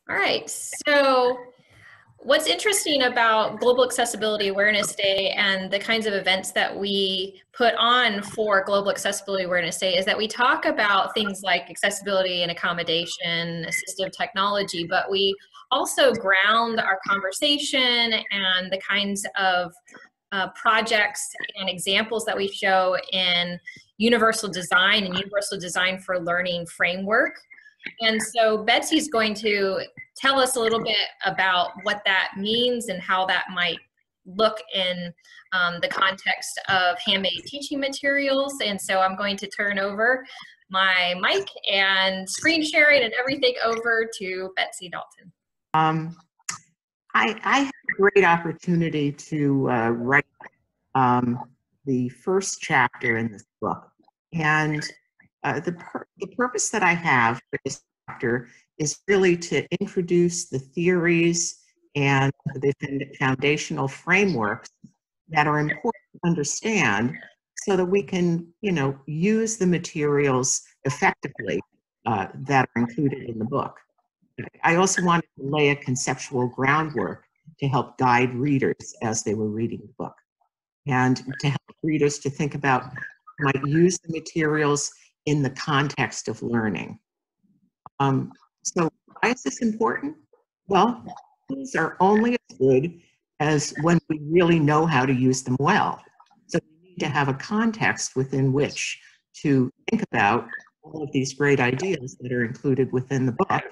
All right, so what's interesting about Global Accessibility Awareness Day and the kinds of events that we put on for Global Accessibility Awareness Day is that we talk about things like accessibility and accommodation, assistive technology, but we also ground our conversation and the kinds of projects and examples that we show in universal design and universal design for learning framework. And so Betsy's going to tell us a little bit about what that means and how that might look in the context of handmade teaching materials. And so I'm going to turn over my mic and screen sharing and everything over to Betsy Dalton. I had a great opportunity to write the first chapter in this book. And the purpose that I have for this chapter is really to introduce the theories and the foundational frameworks that are important to understand so that we can, use the materials effectively that are included in the book. I also wanted to lay a conceptual groundwork to help guide readers as they were reading the book, and to help readers to think about how they might use the materials in the context of learning. So why is this important? Well, things are only as good as when we really know how to use them well. So we need to have a context within which to think about all of these great ideas that are included within the book,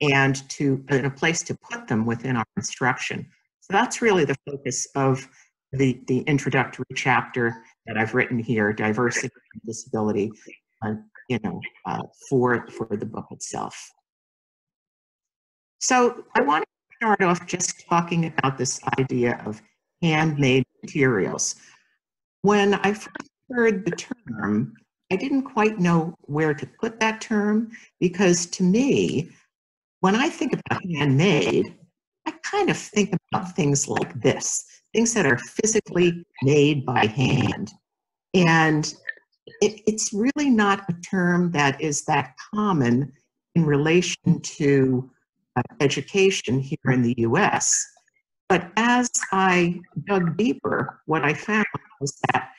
and in a place to put them within our instruction. So that's really the focus of the introductory chapter that I've written here, Diversity and Disability, for the book itself. So I want to start off just talking about this idea of handmade materials. When I first heard the term, I didn't quite know where to put that term, because to me, when I think about handmade, I kind of think about things like this, things that are physically made by hand. And it's really not a term that is that common in relation to education here in the US. But as I dug deeper, what I found was that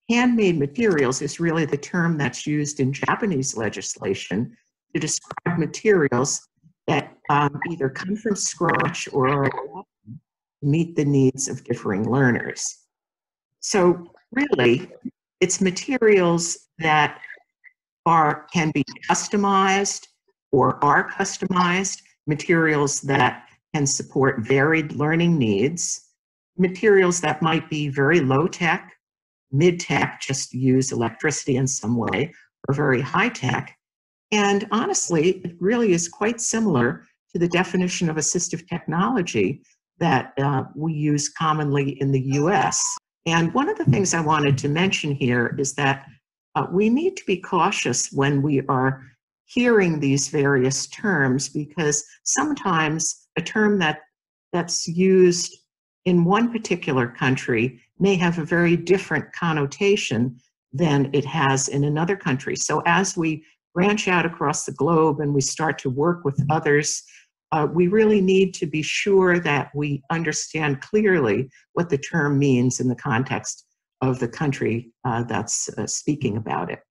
handmade materials is really the term that's used in Japanese legislation to describe materials that either come from scratch or meet the needs of differing learners. So really, it's materials that can be customized or are customized, materials that can support varied learning needs, materials that might be very low-tech, mid-tech, just use electricity in some way, or very high-tech. And honestly, it really is quite similar to the definition of assistive technology that we use commonly in the US. And one of the things I wanted to mention here is that we need to be cautious when we are hearing these various terms, because sometimes a term that's used in one particular country may have a very different connotation than it has in another country. So as we branch out across the globe and we start to work with others, we really need to be sure that we understand clearly what the term means in the context of the country that's speaking about it.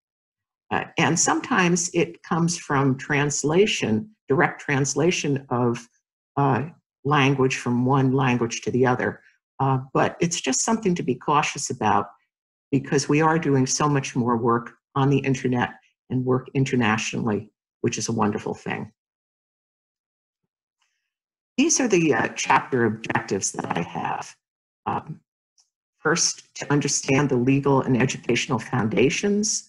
And sometimes it comes from translation, direct translation of language from one language to the other. But it's just something to be cautious about, because we are doing so much more work on the internet and work internationally, which is a wonderful thing. These are the chapter objectives that I have. First, to understand the legal and educational foundations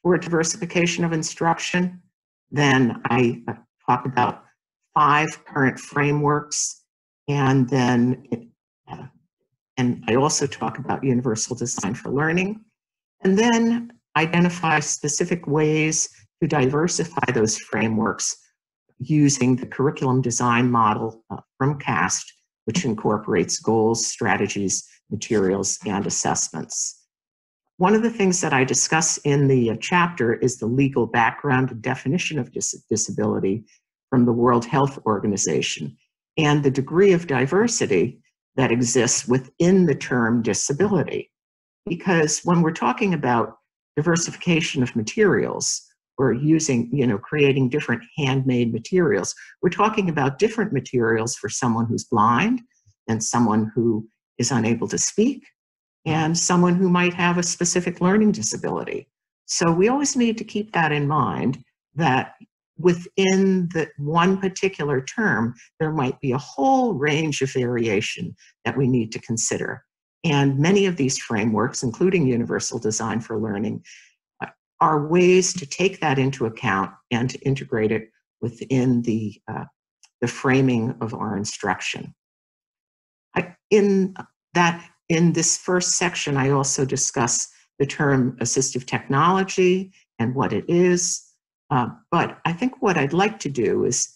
for diversification of instruction. Then I talk about 5 current frameworks, and then and I also talk about universal design for learning, and then identify specific ways to diversify those frameworks using the curriculum design model from CAST, which incorporates goals, strategies, materials, and assessments. One of the things that I discuss in the chapter is the legal background and definition of disability, from the World Health Organization, and the degree of diversity that exists within the term disability. Because when we're talking about diversification of materials, or using, creating different handmade materials, we're talking about different materials for someone who's blind and someone who is unable to speak and someone who might have a specific learning disability. So we always need to keep that in mind, that within the one particular term, there might be a whole range of variation that we need to consider. And many of these frameworks, including Universal Design for Learning, are ways to take that into account and to integrate it within the framing of our instruction. In this first section, I also discuss the term assistive technology and what it is. But I think what I'd like to do is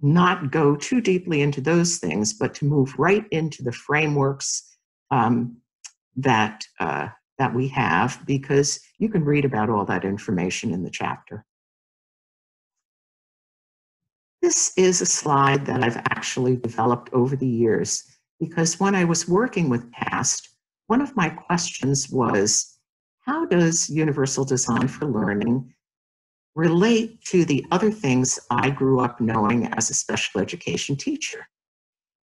not go too deeply into those things, but to move right into the frameworks that we have, because you can read about all that information in the chapter. This is a slide that I've actually developed over the years, because when I was working with CAST, one of my questions was, how does Universal Design for Learning relate to the other things I grew up knowing as a special education teacher?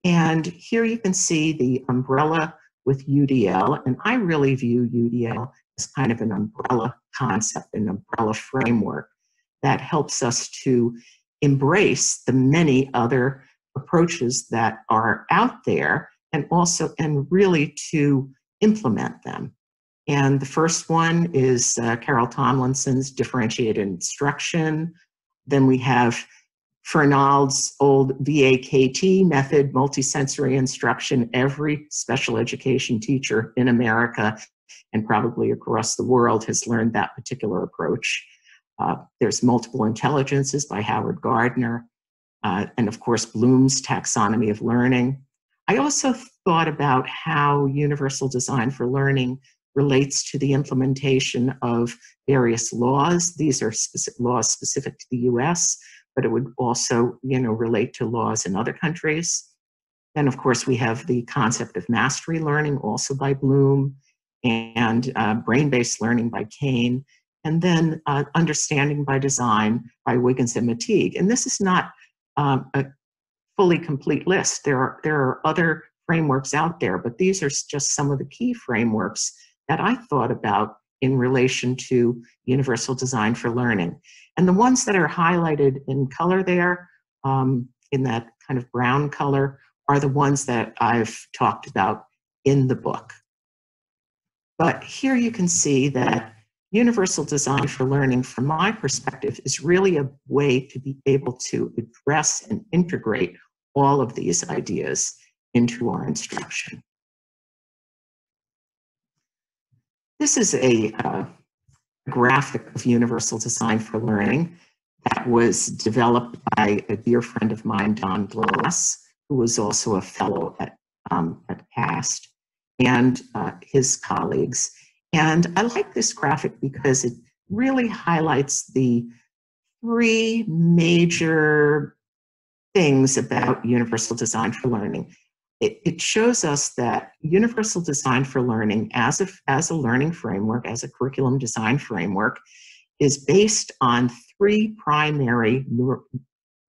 And here you can see the umbrella with UDL, and I really view UDL as kind of an umbrella concept, an umbrella framework that helps us to embrace the many other approaches that are out there, and really to implement them. And the first one is Carol Tomlinson's differentiated instruction. Then we have Fernald's old VAKT method, multisensory instruction. Every special education teacher in America and probably across the world has learned that particular approach. There's multiple intelligences by Howard Gardner, and of course Bloom's taxonomy of learning. I also thought about how Universal Design for Learning relates to the implementation of various laws. These are laws specific to the US, but it would also, relate to laws in other countries. Then, of course, we have the concept of mastery learning, also by Bloom, and brain-based learning by Kane, and then understanding by design by Wiggins and Mateague. And this is not a fully complete list. There are other frameworks out there, but these are just some of the key frameworks that I thought about in relation to Universal Design for Learning. And the ones that are highlighted in color there, in that kind of brown color, are the ones that I've talked about in the book. But here you can see that Universal Design for Learning, from my perspective, is really a way to be able to address and integrate all of these ideas into our instruction. This is a graphic of Universal Design for Learning that was developed by a dear friend of mine, Don Glass, who was also a fellow at CAST, and his colleagues. And I like this graphic because it really highlights the three major things about Universal Design for Learning. It shows us that Universal Design for Learning as a learning framework, as a curriculum design framework, is based on three primary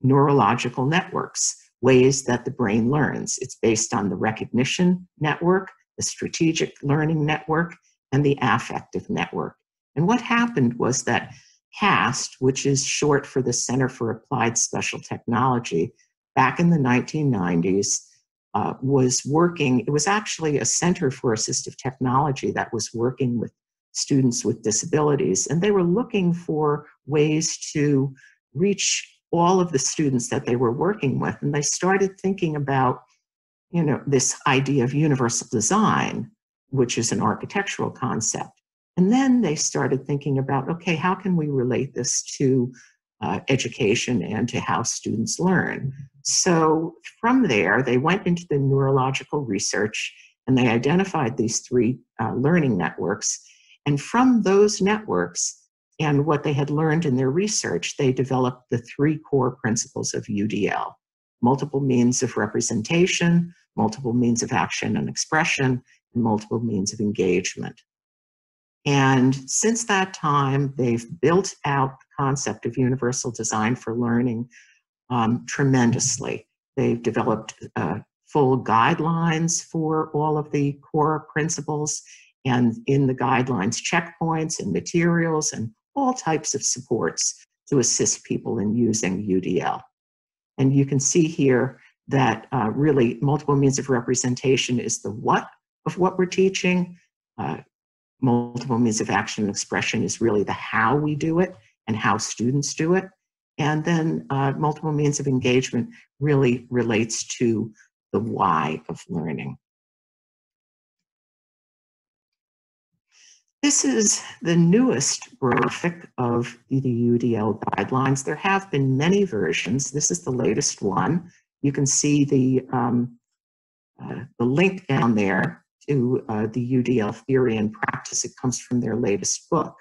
neurological networks, ways that the brain learns. It's based on the recognition network, the strategic learning network, and the affective network. And what happened was that CAST, which is short for the Center for Applied Special Technology, back in the 1990s, was working. It was actually a center for assistive technology that was working with students with disabilities, and they were looking for ways to reach all of the students that they were working with. And they started thinking about, this idea of universal design, which is an architectural concept. And then they started thinking about, okay, how can we relate this to education and to how students learn? So from there, they went into the neurological research and they identified these three learning networks. And from those networks, and what they had learned in their research, they developed the 3 core principles of UDL: multiple means of representation, multiple means of action and expression, and multiple means of engagement. And since that time, they've built out the concept of universal design for learning tremendously. They've developed full guidelines for all of the core principles, and in the guidelines, checkpoints and materials and all types of supports to assist people in using UDL. And you can see here that really multiple means of representation is the what of what we're teaching. Multiple means of action and expression is really the how we do it and how students do it. And then multiple means of engagement really relates to the why of learning. This is the newest graphic of the UDL guidelines. There have been many versions. This is the latest one. You can see the link down there to the UDL theory and practice. It comes from their latest book.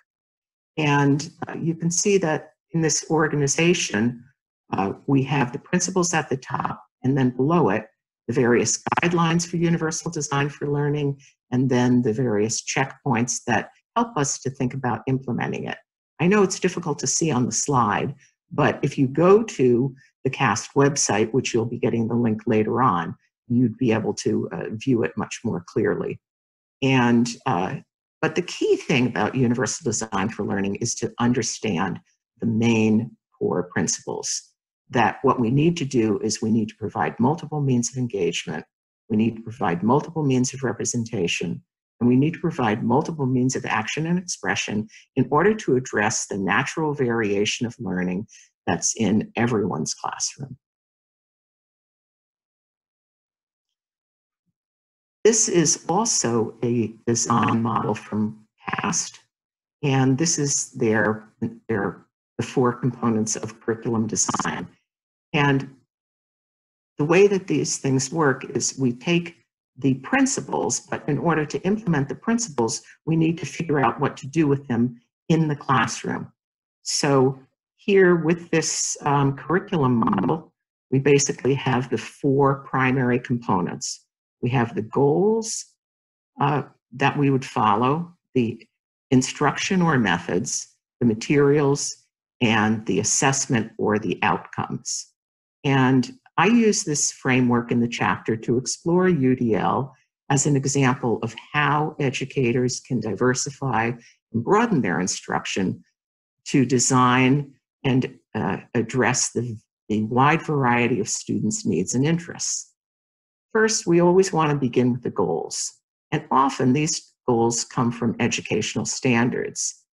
And you can see that in this organization, we have the principles at the top, and then below it, the various guidelines for universal design for learning, and then the various checkpoints that help us to think about implementing it. I know it's difficult to see on the slide, but if you go to the CAST website, which you'll be getting the link later on, you'd be able to view it much more clearly. And but the key thing about universal design for learning is to understand the main core principles. That what we need to do is we need to provide multiple means of engagement, we need to provide multiple means of representation, and we need to provide multiple means of action and expression in order to address the natural variation of learning that's in everyone's classroom. This is also a design model from CAST, and this is the 4 components of curriculum design. And the way that these things work is we take the principles, but in order to implement the principles, we need to figure out what to do with them in the classroom. So here with this curriculum model, we basically have the 4 primary components. We have the goals that we would follow, the instruction or methods, the materials, and the assessment or the outcomes. And I use this framework in the chapter to explore UDL as an example of how educators can diversify and broaden their instruction to design and address the wide variety of students' needs and interests. First, we always want to begin with the goals. And often these goals come from educational standards.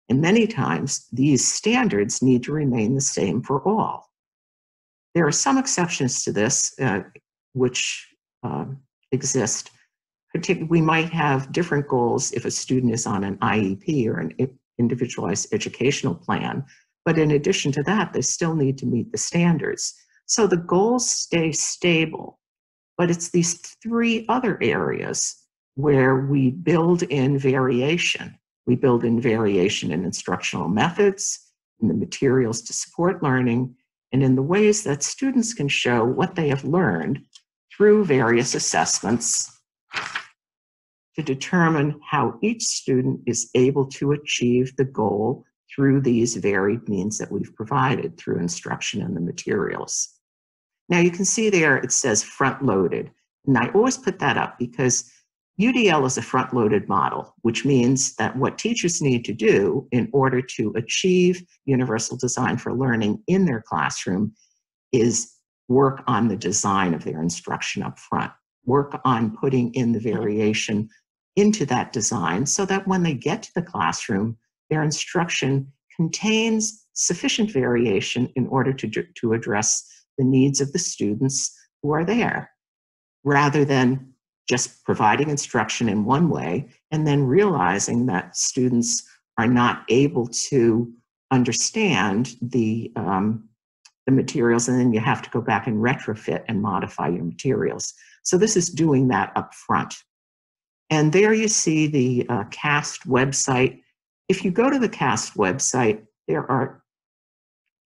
And many times, these standards need to remain the same for all. There are some exceptions to this, which exist. Particularly, we might have different goals if a student is on an IEP or an individualized educational plan, but in addition to that, they still need to meet the standards. So the goals stay stable, but it's these 3 other areas where we build in variation. We build in variation in instructional methods, in the materials to support learning, and in the ways that students can show what they have learned through various assessments to determine how each student is able to achieve the goal through these varied means that we've provided through instruction and the materials. Now you can see there it says front-loaded, and I always put that up because UDL is a front-loaded model, which means that what teachers need to do in order to achieve universal design for learning in their classroom is work on the design of their instruction up front, work on putting in the variation into that design so that when they get to the classroom, their instruction contains sufficient variation in order to address the needs of the students who are there, rather than just providing instruction in one way and then realizing that students are not able to understand the materials, and then you have to go back and retrofit and modify your materials. So this is doing that up front. And there you see the CAST website, If you go to the CAST website, there are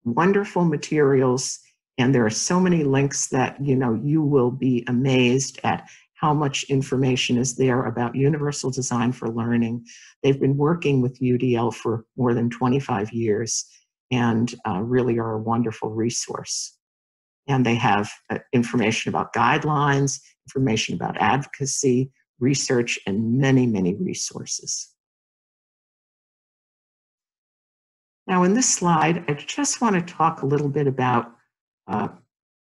wonderful materials, and there are so many links that you will be amazed at how much information is there about universal design for learning. They've been working with UDL for more than 25 years and really are a wonderful resource. And they have information about guidelines, information about advocacy, research, and many, many resources. Now, in this slide, I just want to talk a little bit about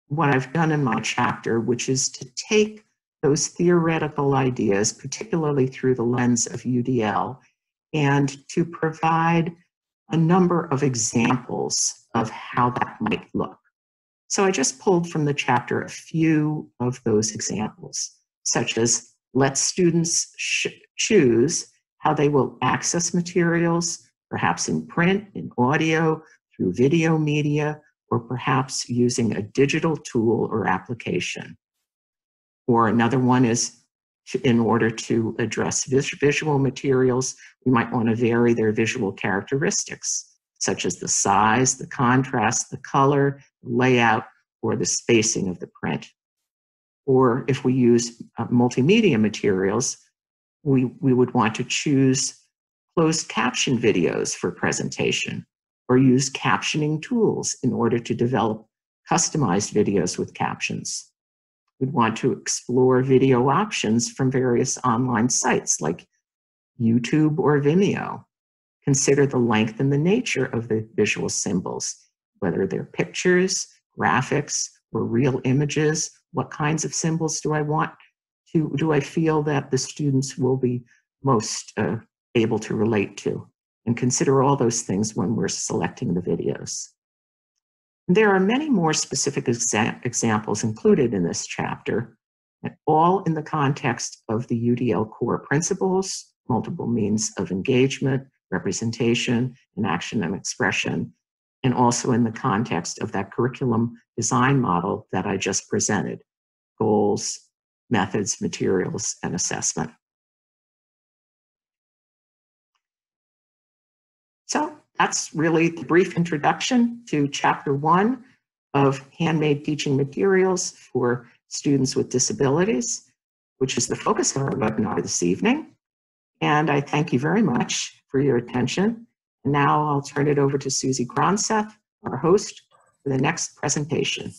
what I've done in my chapter, which is to take those theoretical ideas, particularly through the lens of UDL, and to provide a number of examples of how that might look. So I just pulled from the chapter a few of those examples, such as let students choose how they will access materials, perhaps in print, in audio, through video media, or perhaps using a digital tool or application. Or another one is, in order to address visual materials, we might want to vary their visual characteristics, such as the size, the contrast, the color, the layout, or the spacing of the print. Or if we use multimedia materials, we would want to choose closed caption videos for presentation, or use captioning tools in order to develop customized videos with captions. We'd want to explore video options from various online sites like YouTube or Vimeo. Consider the length and the nature of the visual symbols, whether they're pictures, graphics, or real images. What kinds of symbols do I feel that the students will be most able to relate to? And consider all those things when we're selecting the videos. There are many more specific examples included in this chapter, and all in the context of the UDL core principles, multiple means of engagement, representation, and action and expression, and also in the context of that curriculum design model that I just presented: goals, methods, materials, and assessment. So that's really the brief introduction to Chapter 1 of Handmade Teaching Materials for Students with Disabilities, which is the focus of our webinar this evening. And I thank you very much for your attention. And now I'll turn it over to Susie Gronseth, our host, for the next presentation.